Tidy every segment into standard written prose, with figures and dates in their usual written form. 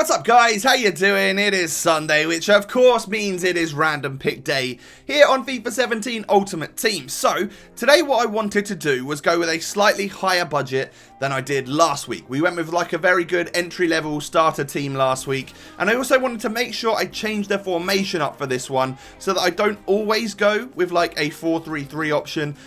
What's up guys, how you doing? It is Sunday, which of course means it is random pick day here on FIFA 17 Ultimate Team. So today what I wanted to do was go with a slightly higher budget than I did last week. We went with like a very good entry level starter team last week, and I also wanted to make sure I changed the formation up for this one so that I don't always go with like a 4-3-3 option.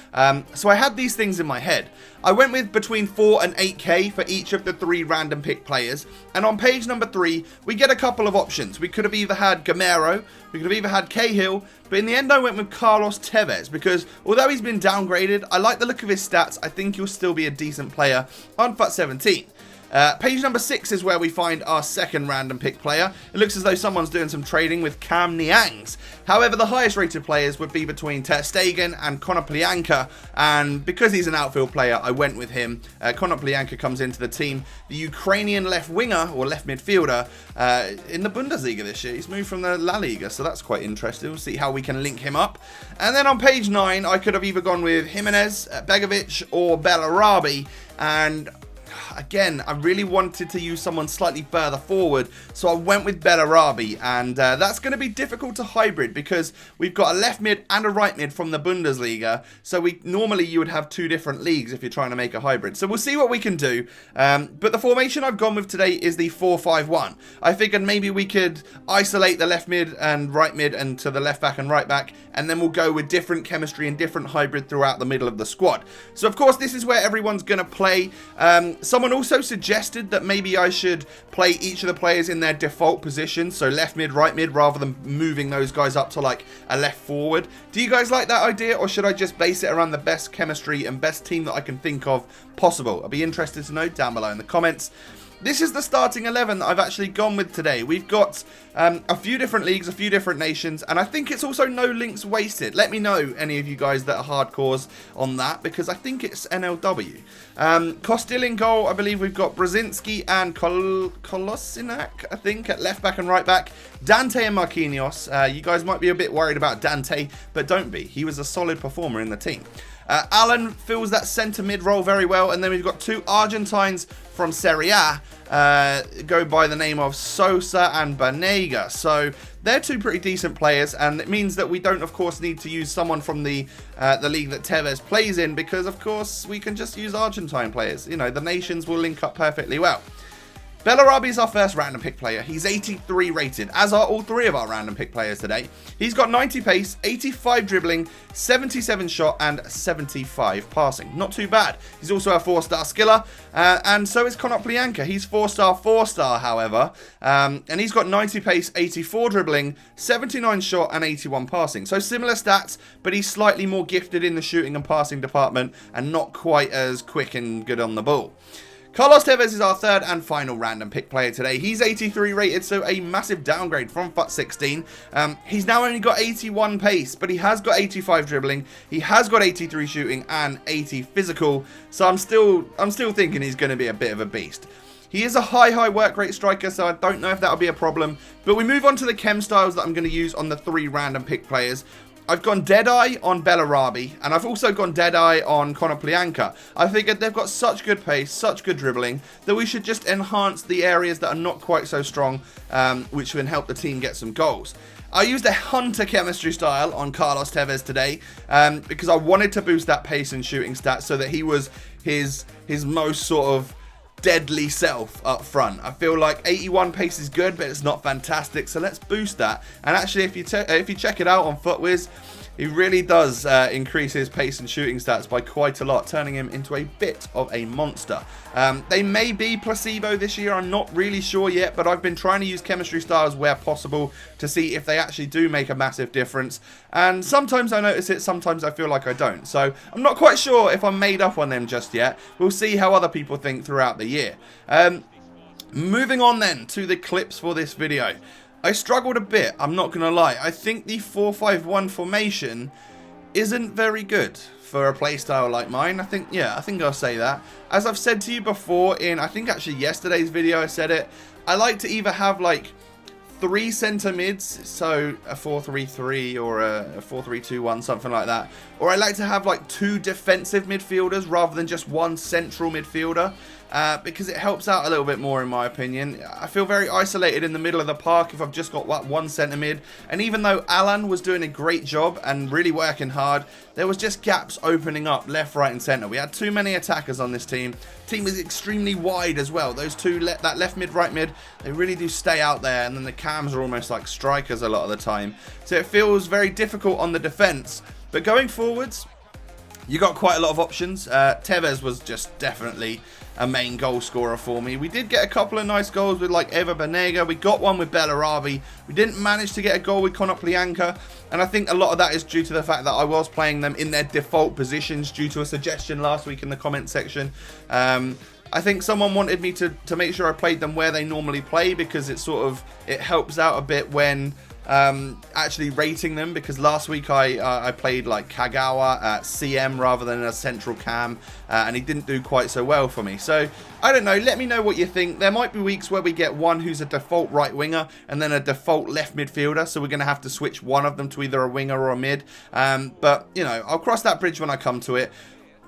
So I had these things in my head. I went with between 4 and 8k for each of the 3 random pick players, and on page number 3 we get a couple of options. We could have either had Gamero, we could have either had Cahill, but in the end I went with Carlos Tevez because although he's been downgraded, I like the look of his stats. I think he'll still be a decent player on FUT 17. Page number 6 is where we find our second random pick player. It looks as though someone's doing some trading with Cam Niangs. However, the highest rated players would be between Ter Stegen and Konoplyanka, and because he's an outfield player, I went with him. Konoplyanka comes into the team, the Ukrainian left winger or left midfielder in the Bundesliga this year. He's moved from the La Liga, so that's quite interesting. We'll see how we can link him up. And then on page 9, I could have either gone with Jimenez, Begovic or Bellarabi, and again, I really wanted to use someone slightly further forward, so I went with Bellarabi, and that's going to be difficult to hybrid because we've got a left mid and a right mid from the Bundesliga, so normally you would have 2 different leagues if you're trying to make a hybrid. So we'll see what we can do, but the formation I've gone with today is the 4-5-1. I figured maybe we could isolate the left mid and right mid and to the left back and right back, and then we'll go with different chemistry and different hybrid throughout the middle of the squad. So of course this is where everyone's going to play. Someone also suggested that maybe I should play each of the players in their default position, so left mid, right mid, rather than moving those guys up to like a left forward. Do you guys like that idea, or should I just base it around the best chemistry and best team that I can think of possible? I'll be interested to know down below in the comments. This is the starting 11 that I've actually gone with today. We've got a few different leagues, a few different nations, and I think it's also no links wasted. Let me know, any of you guys that are hardcores on that, because I think it's NLW. Kostil in goal, I believe we've got Brzezinski and Kolosinak, I think, at left back and right back. Dante and Marquinhos. You guys might be a bit worried about Dante, but don't be. He was a solid performer in the team. Alan fills that centre mid role very well, and then we've got 2 Argentines from Serie A, go by the name of Sosa and Banega. So they're 2 pretty decent players, and it means that we don't, of course, need to use someone from the league that Tevez plays in, because, of course, we can just use Argentine players. You know, the nations will link up perfectly well. Bellarabi is our first random pick player. He's 83 rated, as are all 3 of our random pick players today. He's got 90 pace, 85 dribbling, 77 shot, and 75 passing. Not too bad. He's also a 4-star skiller, and so is Konoplyanka. He's 4-star, 4-star, however, and he's got 90 pace, 84 dribbling, 79 shot, and 81 passing. So similar stats, but he's slightly more gifted in the shooting and passing department, and not quite as quick and good on the ball. Carlos Tevez is our third and final random pick player today. He's 83 rated, so a massive downgrade from FUT 16. He's now only got 81 pace, but he has got 85 dribbling, he has got 83 shooting and 80 physical, so I'm still thinking he's going to be a bit of a beast. He is a high work rate striker, so I don't know if that'll be a problem, but we move on to the chem styles that I'm going to use on the 3 random pick players. I've gone Deadeye on Bellarabi, and I've also gone Deadeye on Konoplyanka. I figured they've got such good pace, such good dribbling, that we should just enhance the areas that are not quite so strong, which can help the team get some goals. I used a Hunter chemistry style on Carlos Tevez today, because I wanted to boost that pace and shooting stats so that he was his most sort of deadly self up front. I feel like 81 pace is good, but it's not fantastic, so let's boost that. And actually, if you check it out on FUTWIZ, he really does increase his pace and shooting stats by quite a lot, turning him into a bit of a monster. They may be placebo this year, I'm not really sure yet, but I've been trying to use chemistry styles where possible to see if they actually do make a massive difference. And sometimes I notice it, sometimes I feel like I don't. So I'm not quite sure if I'm made up on them just yet. We'll see how other people think throughout the year. Moving on then to the clips for this video. I struggled a bit, I'm not going to lie. I think the 4-5-1 formation isn't very good for a playstyle like mine. I think I'll say that. As I've said to you before in, I think actually yesterday's video I said it, I like to either have like 3 centre mids, so a 4-3-3 or a 4-3-2-1, something like that. Or I like to have like 2 defensive midfielders rather than just 1 central midfielder. because it helps out a little bit more in my opinion. I feel very isolated in the middle of the park if I've just got one centre mid, and even though Alan was doing a great job and really working hard, there was just gaps opening up left, right and centre. We had too many attackers on this team. Team was extremely wide as well. Those two, that left mid, right mid, they really do stay out there, and then the cams are almost like strikers a lot of the time. So it feels very difficult on the defence. But going forwards, you got quite a lot of options. Tevez was just definitely a main goal scorer for me. We did get a couple of nice goals with like Eva Banega. We got one with Bellarabi. We didn't manage to get a goal with Konoplyanka. And I think a lot of that is due to the fact that I was playing them in their default positions due to a suggestion last week in the comment section. I think someone wanted me to make sure I played them where they normally play, because it helps out a bit when actually rating them, because last week I played like Kagawa at CM rather than a central cam, and he didn't do quite so well for me. So I don't know, let me know what you think. There might be weeks where we get one who's a default right winger and then a default left midfielder, so we're going to have to switch one of them to either a winger or a mid, but you know, I'll cross that bridge when I come to it.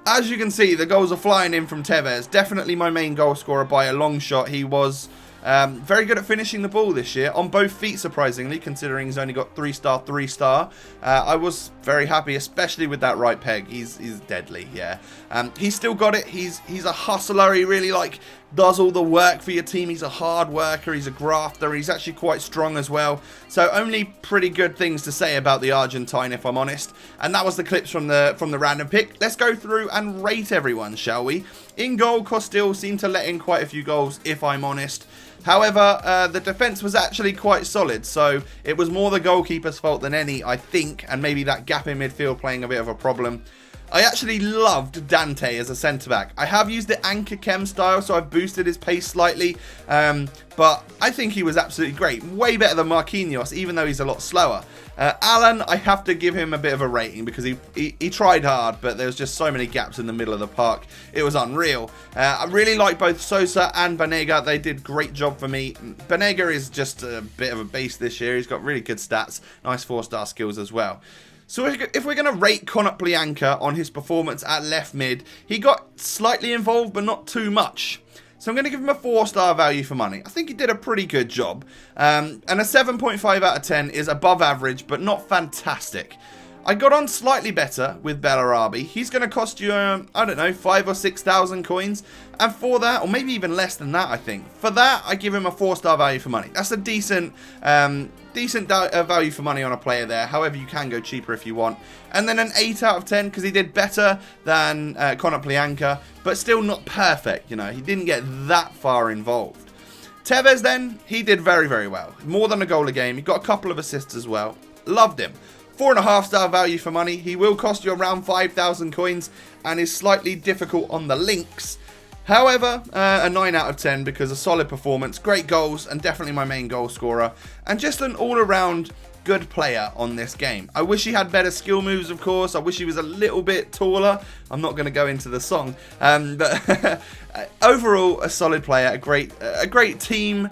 As you can see, the goals are flying in from Tevez. Definitely my main goal scorer by a long shot. He was very good at finishing the ball this year, on both feet surprisingly, considering he's only got 3-star, 3-star. I was very happy, especially with that right peg. He's deadly, yeah. He's still got it. He's a hustler. He really does all the work for your team. He's a hard worker. He's a grafter. He's actually quite strong as well. So only pretty good things to say about the Argentine, if I'm honest. And that was the clips from the random pick. Let's go through and rate everyone, shall we? In goal, Costil seemed to let in quite a few goals, if I'm honest. However, the defence was actually quite solid, so it was more the goalkeeper's fault than any, I think, and maybe that gap in midfield playing a bit of a problem. I actually loved Dante as a centre-back. I have used the Anchor Chem style, so I've boosted his pace slightly, but I think he was absolutely great. Way better than Marquinhos, even though he's a lot slower. Alan, I have to give him a bit of a rating because he tried hard, but there was just so many gaps in the middle of the park. It was unreal. I really like both Sosa and Banega. They did great job for me. Banega is just a bit of a beast this year. He's got really good stats, nice 4-star skills as well. So if we're going to rate Konoplyanka on his performance at left mid, he got slightly involved, but not too much. So I'm going to give him a 4-star value for money. I think he did a pretty good job. And a 7.5 out of 10 is above average, but not fantastic. I got on slightly better with Bellarabi. He's going to cost you, I don't know, 5,000 or 6,000 coins. And for that, or maybe even less than that, I think. For that, I give him a 4-star value for money. That's a decent value for money on a player there. However, you can go cheaper if you want. And then an 8 out of 10 because he did better than Konoplyanka, but still not perfect. You know, he didn't get that far involved. Tevez then, he did very, very well. More than a goal a game. He got a couple of assists as well. Loved him. 4.5-star value for money. He will cost you around 5,000 coins and is slightly difficult on the links. However, a 9 out of 10 because a solid performance, great goals, and definitely my main goal scorer. And just an all-around good player on this game. I wish he had better skill moves, of course. I wish he was a little bit taller. I'm not going to go into the song. But overall, a solid player, a great team.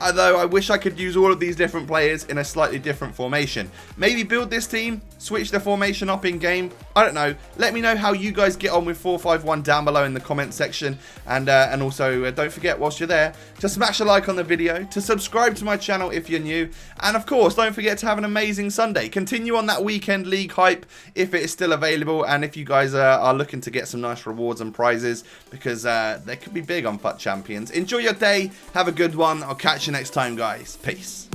Although I wish I could use all of these different players in a slightly different formation. Maybe build this team, switch the formation up in game. I don't know. Let me know how you guys get on with 451 down below in the comment section. And also don't forget, whilst you're there, to smash a like on the video, to subscribe to my channel if you're new. And of course, don't forget to have an amazing Sunday. Continue on that weekend league hype if it is still available. And if you guys are looking to get some nice rewards and prizes, because they could be big on FUT Champions. Enjoy your day. Have a good one. I'll catch you next time, guys. Peace.